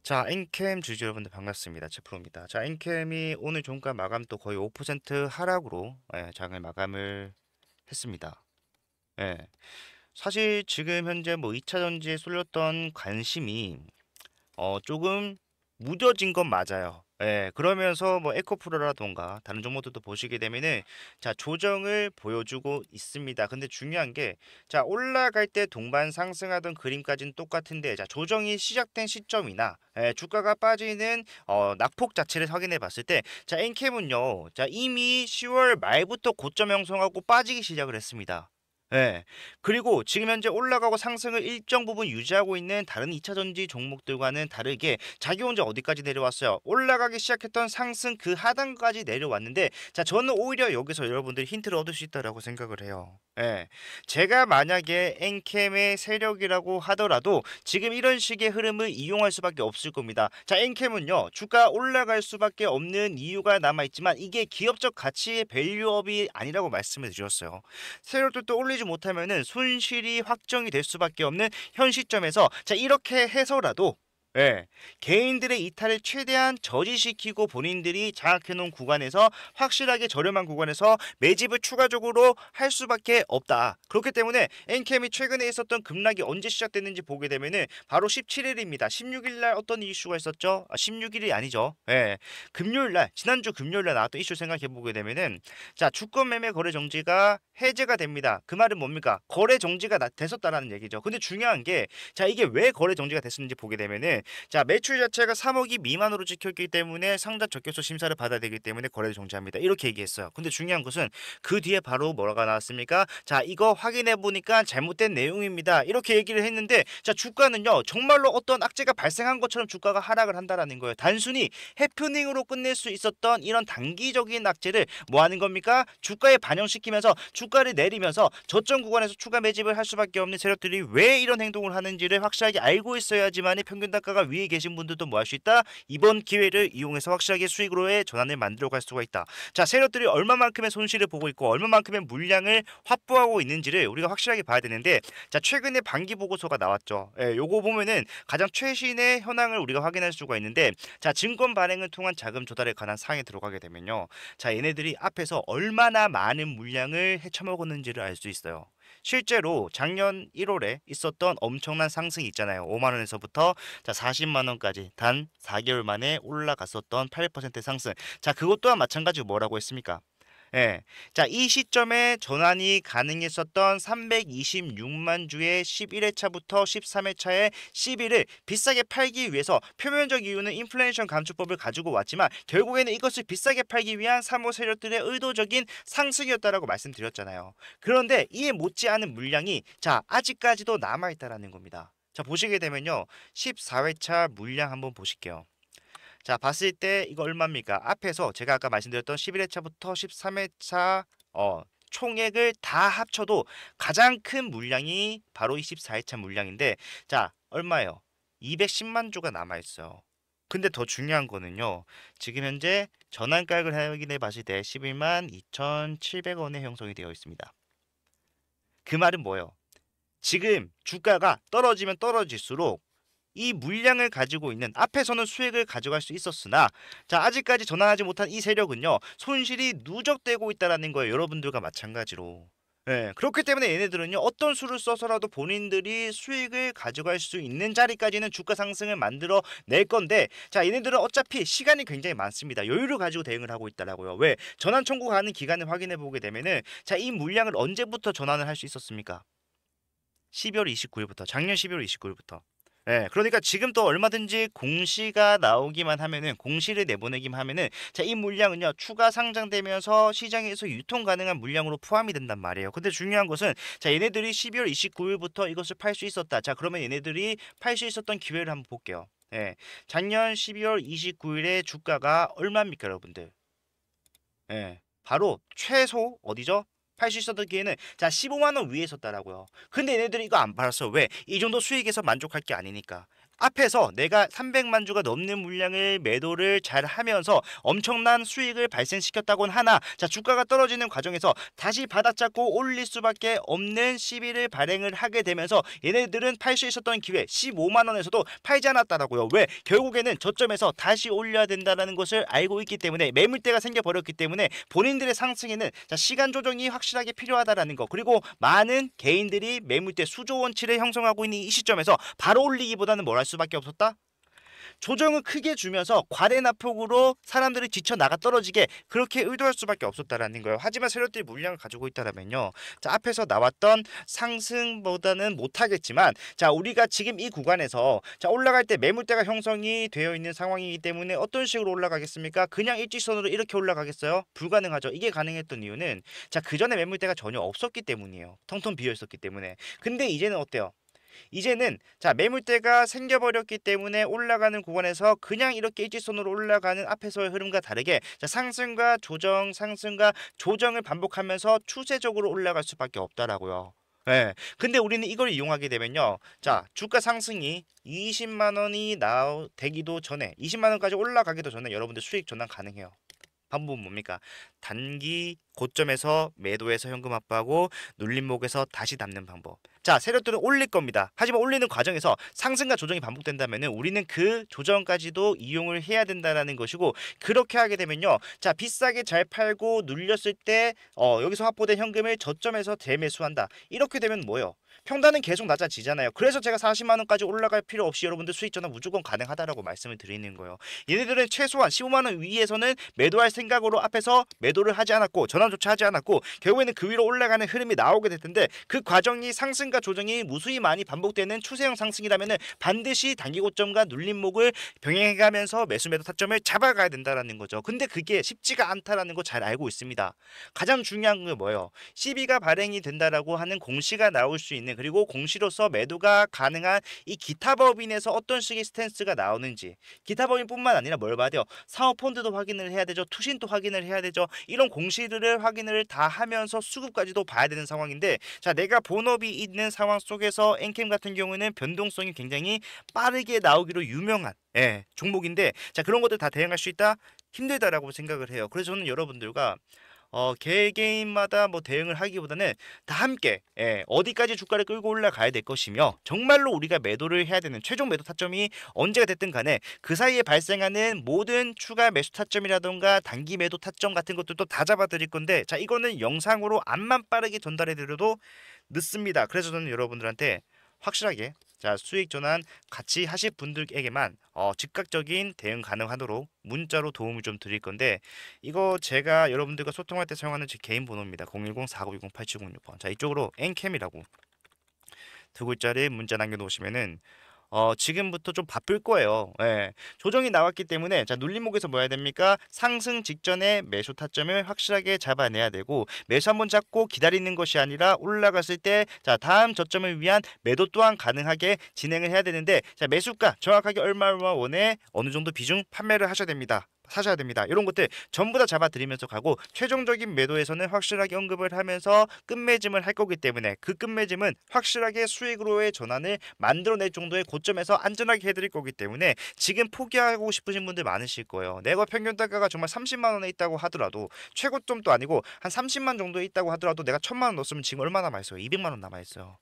자, 엔캠 주주 여러분들 반갑습니다. 제프로입니다. 자, 엔캠이 오늘 종가 마감 또 거의 5% 하락으로 장을 마감을 했습니다. 예. 사실 지금 현재 뭐 2차 전지에 쏠렸던 관심이 조금 무뎌진 건 맞아요. 예, 그러면서 뭐 에코프로라던가 다른 종목들도 보시게 되면은 자, 조정을 보여주고 있습니다. 근데 중요한 게 자, 올라갈 때 동반 상승하던 그림까지는 똑같은데 자, 조정이 시작된 시점이나 주가가 빠지는 낙폭 자체를 확인해 봤을 때 자, 엔캠은요. 자, 이미 10월 말부터 고점 형성하고 빠지기 시작을 했습니다. 예. 그리고 지금 현재 올라가고 상승을 일정 부분 유지하고 있는 다른 2차 전지 종목들과는 다르게 자기 혼자 어디까지 내려왔어요? 올라가기 시작했던 상승 그 하단까지 내려왔는데 자, 저는 오히려 여기서 여러분들이 힌트를 얻을 수 있다라고 생각을 해요. 예. 제가 만약에 엔캠의 세력이라고 하더라도 지금 이런 식의 흐름을 이용할 수밖에 없을 겁니다. 자, 엔캠은요. 주가 올라갈 수밖에 없는 이유가 남아 있지만 이게 기업적 가치의 밸류업이 아니라고 말씀을 드렸어요. 세력들도 올리지 못하면은 손실이 확정이 될 수밖에 없는 현 시점에서 자, 이렇게 해서라도 개인들의 이탈을 최대한 저지시키고 본인들이 장악해 놓은 구간에서 확실하게 저렴한 구간에서 매집을 추가적으로 할 수밖에 없다. 그렇기 때문에 엔캠이 최근에 있었던 급락이 언제 시작됐는지 보게 되면은 바로 17일입니다. 16일 날 어떤 이슈가 있었죠? 16일이 아니죠. 금요일 날, 지난주 금요일 날 나왔던 이슈 생각해 보게 되면은 자, 주권 매매 거래 정지가 해제가 됩니다. 그 말은 뭡니까? 거래 정지가 됐었다라는 얘기죠. 근데 중요한 게 자, 이게 왜 거래 정지가 됐었는지 보게 되면은 자, 매출 자체가 3억이 미만으로 찍혔기 때문에 상자 적격서 심사를 받아야 되기 때문에 거래를 정지합니다. 이렇게 얘기했어요. 근데 중요한 것은 그 뒤에 바로 뭐라가 나왔습니까? 자, 이거 확인해 보니까 잘못된 내용입니다. 이렇게 얘기를 했는데 자, 주가는요. 정말로 어떤 악재가 발생한 것처럼 주가가 하락을 한다라는 거예요. 단순히 해프닝으로 끝낼 수 있었던 이런 단기적인 악재를 뭐 하는 겁니까? 주가에 반영시키면서 주가를 내리면서 저점 구간에서 추가 매집을 할 수밖에 없는 세력들이 왜 이런 행동을 하는지를 확실하게 알고 있어야지만이 평균 단가가 위에 계신 분들도 뭐 할 수 있다? 이번 기회를 이용해서 확실하게 수익으로의 전환을 만들어 갈 수가 있다. 자, 세력들이 얼마만큼의 손실을 보고 있고 얼마만큼의 물량을 확보하고 있는지를 우리가 확실하게 봐야 되는데 자, 최근에 반기 보고서가 나왔죠. 요거 보면은 가장 최신의 현황을 우리가 확인할 수가 있는데 자, 증권 발행을 통한 자금 조달에 관한 사항에 들어가게 되면요. 자, 얘네들이 앞에서 얼마나 많은 물량을 헤쳐먹었는지를 알 수 있어요. 실제로 작년 1월에 있었던 엄청난 상승이 있잖아요. 5만 원에서부터 자, 40만 원까지 단 4개월 만에 올라갔었던 8% 상승. 자, 그것 또한 마찬가지로 뭐라고 했습니까? 예. 자, 이 시점에 전환이 가능했었던 326만 주의 11회차부터 13회차의 11을 비싸게 팔기 위해서 표면적 이유는 인플레이션 감축법을 가지고 왔지만 결국에는 이것을 비싸게 팔기 위한 사모 세력들의 의도적인 상승이었다라고 말씀드렸잖아요. 그런데 이에 못지않은 물량이 자, 아직까지도 남아 있다라는 겁니다. 자, 보시게 되면요. 14회차 물량 한번 보실게요. 자, 봤을 때 이거 얼마입니까? 앞에서 제가 아까 말씀드렸던 11회차부터 13회차 총액을 다 합쳐도 가장 큰 물량이 바로 24회차 물량인데 자, 얼마예요? 210만 주가 남아있어요. 근데 더 중요한 거는요. 지금 현재 전환가액을 확인해 봤을 때 11만 2,700원에 형성이 되어 있습니다. 그 말은 뭐예요? 지금 주가가 떨어지면 떨어질수록 이 물량을 가지고 있는 앞에서는 수익을 가져갈 수 있었으나 자, 아직까지 전환하지 못한 이 세력은요. 손실이 누적되고 있다라는 거예요. 여러분들과 마찬가지로. 그렇기 때문에 얘네들은요. 어떤 수를 써서라도 본인들이 수익을 가져갈 수 있는 자리까지는 주가 상승을 만들어 낼 건데 자, 얘네들은 어차피 시간이 굉장히 많습니다. 여유를 가지고 대응을 하고 있다라고요. 왜? 전환 청구하는 기간을 확인해 보게 되면은 자, 이 물량을 언제부터 전환을 할 수 있었습니까? 12월 29일부터 작년 12월 29일부터 그러니까 지금 또 얼마든지 공시가 나오기만 하면은 공시를 내보내기만 하면은 자, 이 물량은요 추가 상장되면서 시장에서 유통 가능한 물량으로 포함이 된단 말이에요. 근데 중요한 것은 자, 얘네들이 12월 29일부터 이것을 팔 수 있었다. 자, 그러면 얘네들이 팔 수 있었던 기회를 한번 볼게요. 작년 12월 29일에 주가가 얼마입니까, 여러분들? 바로 최소 어디죠? 팔 수 있었던 기회는 자, 15만 원 위에 있었다라고요. 근데 얘네들이 이거 안 팔았어. 왜? 이 정도 수익에서 만족할 게 아니니까. 앞에서 내가 300만 주가 넘는 물량을 매도를 잘 하면서 엄청난 수익을 발생시켰다곤 하나, 자, 주가가 떨어지는 과정에서 다시 바닥잡고 올릴 수밖에 없는 시비를 발행을 하게 되면서 얘네들은 팔 수 있었던 기회 15만 원에서도 팔지 않았다라고요. 왜? 결국에는 저점에서 다시 올려야 된다는 것을 알고 있기 때문에, 매물대가 생겨버렸기 때문에 본인들의 상승에는 자, 시간 조정이 확실하게 필요하다라는 거, 그리고 많은 개인들이 매물대 수조 원치를 형성하고 있는 이 시점에서 바로 올리기보다는 뭘 할 수밖에 없었다? 조정을 크게 주면서 과대납폭으로 사람들이 지쳐 나가 떨어지게 그렇게 의도할 수밖에 없었다라는 거예요. 하지만 세력들이 물량을 가지고 있다라면요, 자, 앞에서 나왔던 상승보다는 못하겠지만, 자, 우리가 지금 이 구간에서 자, 올라갈 때 매물대가 형성이 되어 있는 상황이기 때문에 어떤 식으로 올라가겠습니까? 그냥 일직선으로 이렇게 올라가겠어요? 불가능하죠. 이게 가능했던 이유는 자, 그 전에 매물대가 전혀 없었기 때문이에요. 텅텅 비어 있었기 때문에. 근데 이제는 어때요? 이제는 자, 매물대가 생겨버렸기 때문에 올라가는 구간에서 그냥 이렇게 일직선으로 올라가는 앞에서의 흐름과 다르게 자, 상승과 조정, 상승과 조정을 반복하면서 추세적으로 올라갈 수밖에 없다라고요. 예. 근데 우리는 이걸 이용하게 되면요, 자, 주가 상승이 20만 원이 되기도 전에, 20만 원까지 올라가기도 전에 여러분들 수익 전환 가능해요. 방법은 뭡니까? 단기 고점에서 매도해서 현금 압박하고 눌림목에서 다시 담는 방법. 자, 세력들은 올릴 겁니다. 하지만 올리는 과정에서 상승과 조정이 반복된다면 우리는 그 조정까지도 이용을 해야 된다는 것이고, 그렇게 하게 되면요, 자, 비싸게 잘 팔고 눌렸을 때 여기서 확보된 현금을 저점에서 재매수한다. 이렇게 되면 뭐예요? 평단은 계속 낮아지잖아요. 그래서 제가 40만 원까지 올라갈 필요 없이 여러분들 수익 전환 무조건 가능하다라고 말씀을 드리는 거예요. 얘네들은 최소한 15만 원 위에서는 매도할 생각으로 앞에서 매도를 하지 않았고 전환조차 하지 않았고, 결국에는 그 위로 올라가는 흐름이 나오게 될 텐데, 그 과정이 상승과 조정이 무수히 많이 반복되는 추세형 상승이라면 반드시 단기 고점과 눌림목을 병행해가면서 매수 매도 타점을 잡아가야 된다라는 거죠. 근데 그게 쉽지가 않다라는 거 잘 알고 있습니다. 가장 중요한 건 뭐예요? 시비가 발행이 된다라고 하는 공시가 나올 수 있는, 그리고 공시로서 매도가 가능한 이 기타 법인에서 어떤 식의 스탠스가 나오는지, 기타 법인뿐만 아니라 뭘 봐야 돼요? 사모펀드도 확인을 해야 되죠. 투신도 확인을 해야 되죠. 이런 공시들을 확인을 다 하면서 수급까지도 봐야 되는 상황인데, 자, 내가 본업이 있는 상황 속에서 엔캠 같은 경우에는 변동성이 굉장히 빠르게 나오기로 유명한 종목인데, 자, 그런 것들 다 대응할 수 있다? 힘들다라고 생각을 해요. 그래서 저는 여러분들과 개개인마다 뭐 대응을 하기보다는 다 함께 어디까지 주가를 끌고 올라가야 될 것이며, 정말로 우리가 매도를 해야 되는 최종 매도 타점이 언제가 됐든 간에 그 사이에 발생하는 모든 추가 매수 타점이라던가 단기 매도 타점 같은 것들도 다 잡아 드릴 건데, 자, 이거는 영상으로 암만 빠르게 전달해 드려도 늦습니다. 그래서 저는 여러분들한테 확실하게 자, 수익 전환 같이 하실 분들에게만 즉각적인 대응 가능하도록 문자로 도움을 좀 드릴 건데, 이거 제가 여러분들과 소통할 때 사용하는 제 개인 번호입니다. 010-4960-8706번. 자, 이쪽으로 엔캠이라고 두 글자를 문자 남겨놓으시면은 지금부터 좀 바쁠 거예요. 예. 조정이 나왔기 때문에 자, 눌림목에서 뭐 해야 됩니까? 상승 직전에 매수 타점을 확실하게 잡아내야 되고, 매수 한번 잡고 기다리는 것이 아니라 올라갔을 때 자, 다음 저점을 위한 매도 또한 가능하게 진행을 해야 되는데, 자, 매수가 정확하게 얼마 원에 어느 정도 비중 판매를 하셔야 됩니다. 사셔야 됩니다. 이런 것들 전부 다 잡아드리면서 가고, 최종적인 매도에서는 확실하게 언급을 하면서 끝매짐을 할 거기 때문에 그 끝매짐은 확실하게 수익으로의 전환을 만들어낼 정도의 고점에서 안전하게 해드릴 거기 때문에 지금 포기하고 싶으신 분들 많으실 거예요. 내가 평균 단가가 정말 30만 원에 있다고 하더라도, 최고점도 아니고 한 30만 정도에 있다고 하더라도 내가 1000만 원 넣었으면 지금 얼마 남아있어요? 200만 원 남아있어요.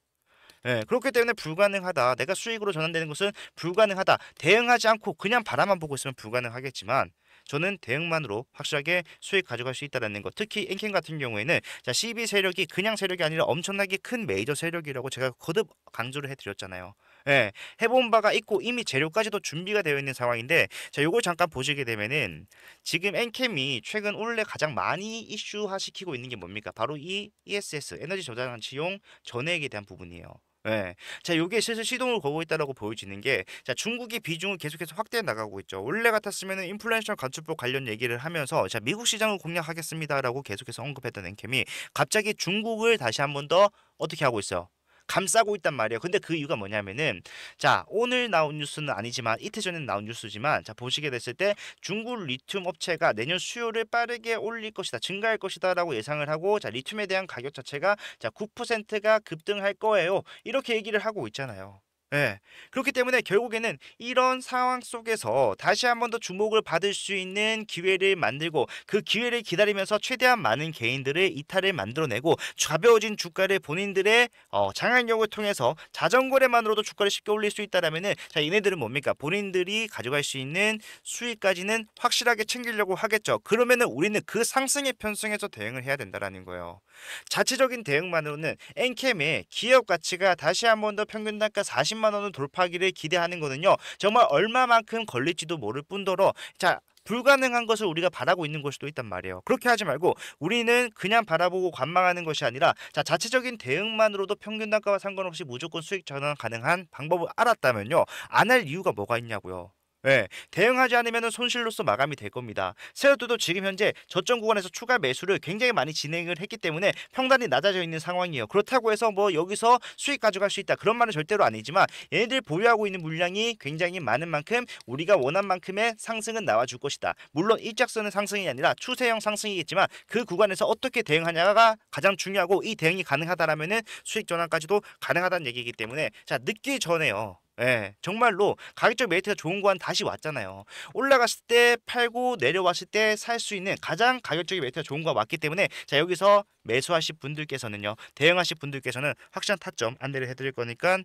예, 그렇기 때문에 불가능하다. 내가 수익으로 전환되는 것은 불가능하다. 대응하지 않고 그냥 바라만 보고 있으면 불가능하겠지만, 저는 대응만으로 확실하게 수익 가져갈 수 있다는 것. 특히 엔캠 같은 경우에는 자, CB 세력이 그냥 세력이 아니라 엄청나게 큰 메이저 세력이라고 제가 거듭 강조를 해드렸잖아요. 예, 해본 바가 있고 이미 재료까지도 준비가 되어 있는 상황인데, 자, 요걸 잠깐 보시게 되면은 지금 엔캠이 최근 올해 가장 많이 이슈화 시키고 있는 게 뭡니까? 바로 이 ESS 에너지 저장치용 전액에 대한 부분이에요. 예. 자, 요게 슬슬 시동을 걸고 있다라고 보여지는 게, 자, 중국이 비중을 계속해서 확대해 나가고 있죠. 원래 같았으면은 인플레이션 감축법 관련 얘기를 하면서 자, 미국 시장을 공략하겠습니다라고 계속해서 언급했던 엔캠이 갑자기 중국을 다시 한 번 더 어떻게 하고 있어요? 감싸고 있단 말이에요. 근데 그 이유가 뭐냐면은, 자, 오늘 나온 뉴스는 아니지만 이틀 전에 나온 뉴스지만, 자, 보시게 됐을 때 중국 리튬 업체가 내년 수요를 빠르게 올릴 것이다, 증가할 것이다라고 예상을 하고, 자, 리튬에 대한 가격 자체가 자, 9%가 급등할 거예요. 이렇게 얘기를 하고 있잖아요. 예. 그렇기 때문에 결국에는 이런 상황 속에서 다시 한번 더 주목을 받을 수 있는 기회를 만들고 그 기회를 기다리면서 최대한 많은 개인들의 이탈을 만들어내고 가벼워진 주가를 본인들의 장악력을 통해서 자전거래만으로도 주가를 쉽게 올릴 수 있다라면은 자 얘네들은 뭡니까? 본인들이 가져갈 수 있는 수익까지는 확실하게 챙기려고 하겠죠. 그러면은 우리는 그 상승의 편승에서 대응을 해야 된다라는 거예요. 자체적인 대응만으로는 엔캠의 기업 가치가 다시 한번 더 평균 단가 40만 원을 돌파하기를 기대하는 거는요. 정말 얼마만큼 걸릴지도 모를 뿐더러 자 불가능한 것을 우리가 바라고 있는 것이 또 있단 말이에요. 그렇게 하지 말고 우리는 그냥 바라보고 관망하는 것이 아니라 자 자체적인 대응만으로도 평균 단가와 상관없이 무조건 수익 전환 가능한 방법을 알았다면요. 안 할 이유가 뭐가 있냐고요. 예, 대응하지 않으면 손실로서 마감이 될 겁니다. 세력들도 지금 현재 저점 구간에서 추가 매수를 굉장히 많이 진행을 했기 때문에 평단이 낮아져 있는 상황이에요. 그렇다고 해서 뭐 여기서 수익 가져갈 수 있다 그런 말은 절대로 아니지만 얘네들 보유하고 있는 물량이 굉장히 많은 만큼 우리가 원한 만큼의 상승은 나와줄 것이다. 물론 일직선의 상승이 아니라 추세형 상승이겠지만 그 구간에서 어떻게 대응하냐가 가장 중요하고 이 대응이 가능하다라면은 수익 전환까지도 가능하다는 얘기이기 때문에 자 늦기 전에요. 예, 정말로 가격적 메리트가 좋은 구간 다시 왔잖아요. 올라갔을 때 팔고 내려왔을 때 살 수 있는 가장 가격적인 메리트가 좋은 구간 왔기 때문에 자 여기서 매수하실 분들께서는요, 대응하실 분들께서는 확실한 타점 안내를 해드릴 거니까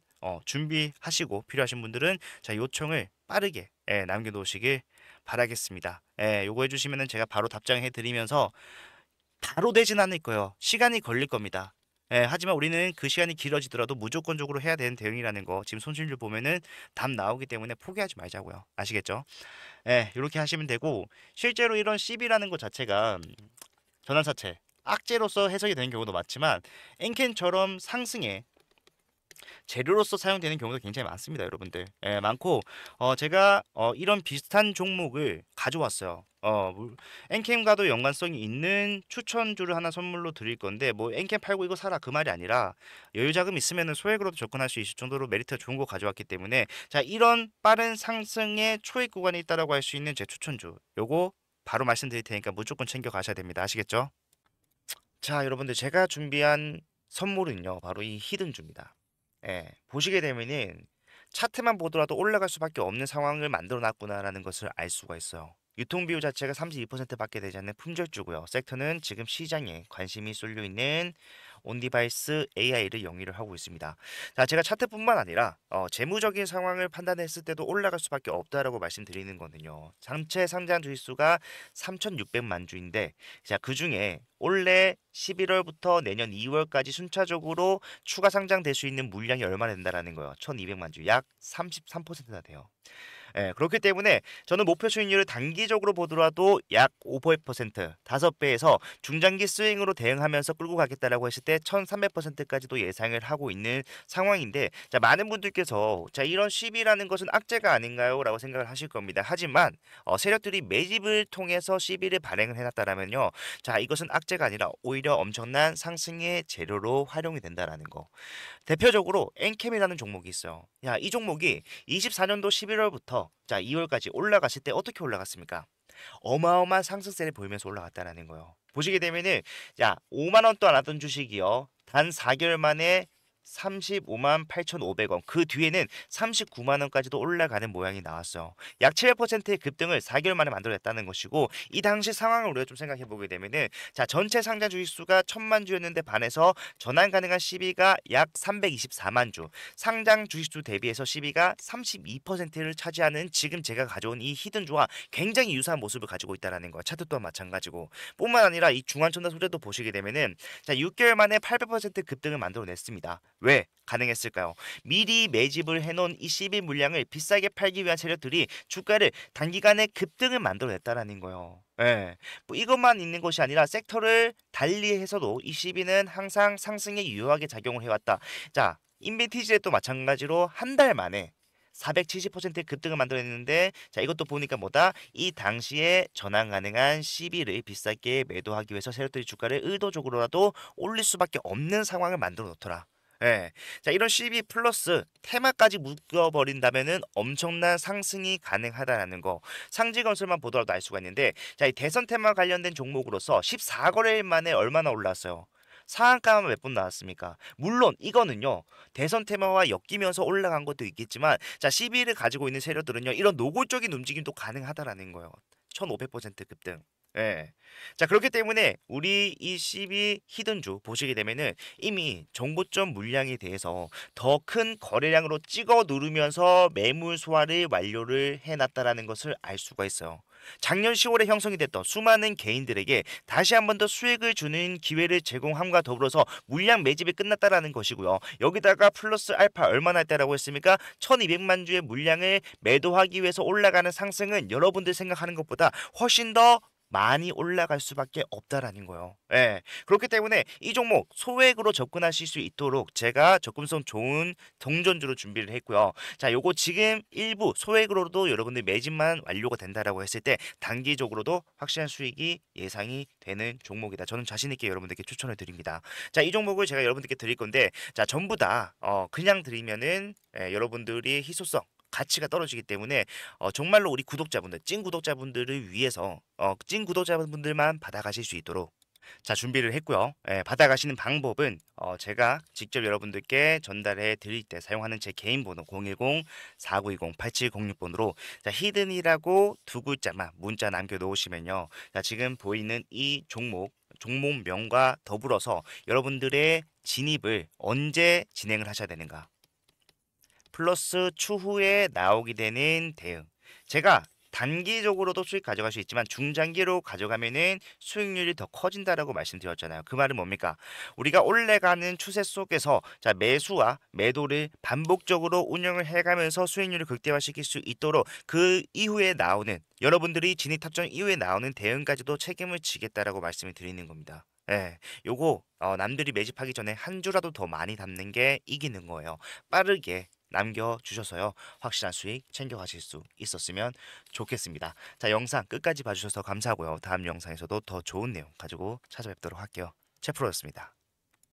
준비하시고 필요하신 분들은 자 요청을 빠르게 남겨놓으시길 바라겠습니다. 요거 해주시면은 제가 바로 답장해 드리면서 바로 되진 않을 거예요. 시간이 걸릴 겁니다. 하지만 우리는 그 시간이 길어지더라도 무조건적으로 해야 되는 대응이라는 거 지금 손실률 보면은 답 나오기 때문에 포기하지 말자고요. 아시겠죠? 이렇게 하시면 되고 실제로 이런 CB라는 것 자체가 전환사채 악재로서 해석이 되는 경우도 많지만 엔캔처럼 상승에 재료로서 사용되는 경우도 굉장히 많습니다, 여러분들. 많고 제가 이런 비슷한 종목을 가져왔어요. 엔캠과도 연관성이 있는 추천주를 하나 선물로 드릴 건데 뭐 엔캠 팔고 이거 사라 그 말이 아니라 여유 자금 있으면 소액으로도 접근할 수 있을 정도로 메리트가 좋은 거 가져왔기 때문에 자 이런 빠른 상승의 초입 구간이 있다라고 할 수 있는 제 추천주 요거 바로 말씀드릴 테니까 무조건 챙겨 가셔야 됩니다. 아시겠죠? 자, 여러분들 제가 준비한 선물은요. 바로 이 히든주입니다. 보시게 되면은 차트만 보더라도 올라갈 수밖에 없는 상황을 만들어 놨구나라는 것을 알 수가 있어요. 유통 비율 자체가 32%밖에 되지 않는 품절주고요. 섹터는 지금 시장에 관심이 쏠려 있는 온디바이스 AI를 영위를 하고 있습니다. 자, 제가 차트뿐만 아니라 재무적인 상황을 판단했을 때도 올라갈 수밖에 없다라고 말씀드리는 거는요. 전체 상장 주식수가 3,600만 주인데 자, 그중에 올해 11월부터 내년 2월까지 순차적으로 추가 상장될 수 있는 물량이 얼마나 된다라는 거예요. 1,200만 주, 약 33%나 돼요. 그렇기 때문에 저는 목표 수익률을 단기적으로 보더라도 약 5%, 5배에서 중장기 스윙으로 대응하면서 끌고 가겠다라고 했을 때 1300%까지도 예상을 하고 있는 상황인데 자, 많은 분들께서 자, 이런 시비라는 것은 악재가 아닌가요? 라고 생각을 하실 겁니다. 하지만 세력들이 매집을 통해서 시비를 발행을 해놨다라면요. 자, 이것은 악재가 아니라 오히려 엄청난 상승의 재료로 활용이 된다라는 거. 대표적으로 엔캠이라는 종목이 있어요. 야, 이 종목이 24년도 11월부터 자 2월까지 올라갔을 때 어떻게 올라갔습니까? 어마어마한 상승세를 보이면서 올라갔다라는 거예요. 보시게 되면은 야 5만 원도 안 하던 주식이요. 단 4개월 만에 35만 8,500원. 그 뒤에는 39만 원까지도 올라가는 모양이 나왔어요. 약 7%의 급등을 4개월 만에 만들어냈다는 것이고 이 당시 상황을 우리가 좀 생각해 보게 되면은 자 전체 상장 주식 수가 1,000만 주였는데 반해서 전환 가능한 시비가 약 324만 주. 상장 주식 수 대비해서 시비가 32%를 차지하는 지금 제가 가져온 이 히든주와 굉장히 유사한 모습을 가지고 있다라는 거야. 차트 또한 마찬가지고. 뿐만 아니라 이 중환천사 소재도 보시게 되면은 자 6개월 만에 800% 급등을 만들어냈습니다. 왜 가능했을까요? 미리 매집을 해놓은 이 CB 물량을 비싸게 팔기 위한 세력들이 주가를 단기간에 급등을 만들어냈다라는 거예요. 뭐 이것만 있는 것이 아니라 섹터를 달리해서도 이 CB는 항상 상승에 유효하게 작용을 해왔다. 자, 인벤티지에도 마찬가지로 한 달 만에 470% 급등을 만들어냈는데 자 이것도 보니까 뭐다 이 당시에 전환 가능한 CB를 비싸게 매도하기 위해서 세력들이 주가를 의도적으로라도 올릴 수밖에 없는 상황을 만들어 놓더라. 자 이런 CB 플러스 테마까지 묶어버린다면은 엄청난 상승이 가능하다라는 거 상지건설만 보더라도 알 수가 있는데 자 이 대선 테마 관련된 종목으로서 14거래일 만에 얼마나 올랐어요? 상한가만 몇 번 나왔습니까? 물론 이거는요. 대선 테마와 엮이면서 올라간 것도 있겠지만 자, 시비를 가지고 있는 세력들은요. 이런 노골적인 움직임도 가능하다라는 거예요. 1500% 급등. 예. 자, 그렇기 때문에 우리 이 CB 히든주 보시게 되면은 이미 정보점 물량에 대해서 더 큰 거래량으로 찍어 누르면서 매물 소화를 완료를 해놨다라는 것을 알 수가 있어요. 작년 10월에 형성이 됐던 수많은 개인들에게 다시 한 번 더 수익을 주는 기회를 제공함과 더불어서 물량 매집이 끝났다라는 것이고요. 여기다가 플러스 알파 얼마나 했다라고 했습니까? 1200만 주의 물량을 매도하기 위해서 올라가는 상승은 여러분들 생각하는 것보다 훨씬 더 많이 올라갈 수밖에 없다라는 거예요. 예. 그렇기 때문에 이 종목 소액으로 접근하실 수 있도록 제가 접근성 좋은 동전주로 준비를 했고요. 자, 요거 지금 일부 소액으로도 여러분들 매집만 완료가 된다라고 했을 때 단기적으로도 확실한 수익이 예상이 되는 종목이다. 저는 자신 있게 여러분들께 추천을 드립니다. 자, 이 종목을 제가 여러분들께 드릴 건데 자, 전부 다 그냥 드리면은 여러분들이 희소성 가치가 떨어지기 때문에 정말로 우리 구독자분들, 찐 구독자분들을 위해서 찐 구독자분들만 받아가실 수 있도록 자, 준비를 했고요. 받아가시는 방법은 제가 직접 여러분들께 전달해 드릴 때 사용하는 제 개인 번호 010-4920-8706번으로 자, 히든이라고 두 글자만 문자 남겨 놓으시면요. 자, 지금 보이는 이 종목명과 더불어서 여러분들의 진입을 언제 진행을 하셔야 되는가? 플러스 추후에 나오게 되는 대응. 제가 단기적으로도 수익 가져갈 수 있지만 중장기로 가져가면은 수익률이 더 커진다라고 말씀드렸잖아요. 그 말은 뭡니까? 우리가 올라가는 추세 속에서 자, 매수와 매도를 반복적으로 운영을 해가면서 수익률을 극대화시킬 수 있도록 그 이후에 나오는 여러분들이 진입 탑정 이후에 나오는 대응까지도 책임을 지겠다라고 말씀을 드리는 겁니다. 예, 요거 남들이 매집하기 전에 한 주라도 더 많이 담는 게 이기는 거예요. 빠르게 남겨주셔서요. 확실한 수익 챙겨가실 수 있었으면 좋겠습니다. 자, 영상 끝까지 봐주셔서 감사하고요. 다음 영상에서도 더 좋은 내용 가지고 찾아뵙도록 할게요. 채프로였습니다.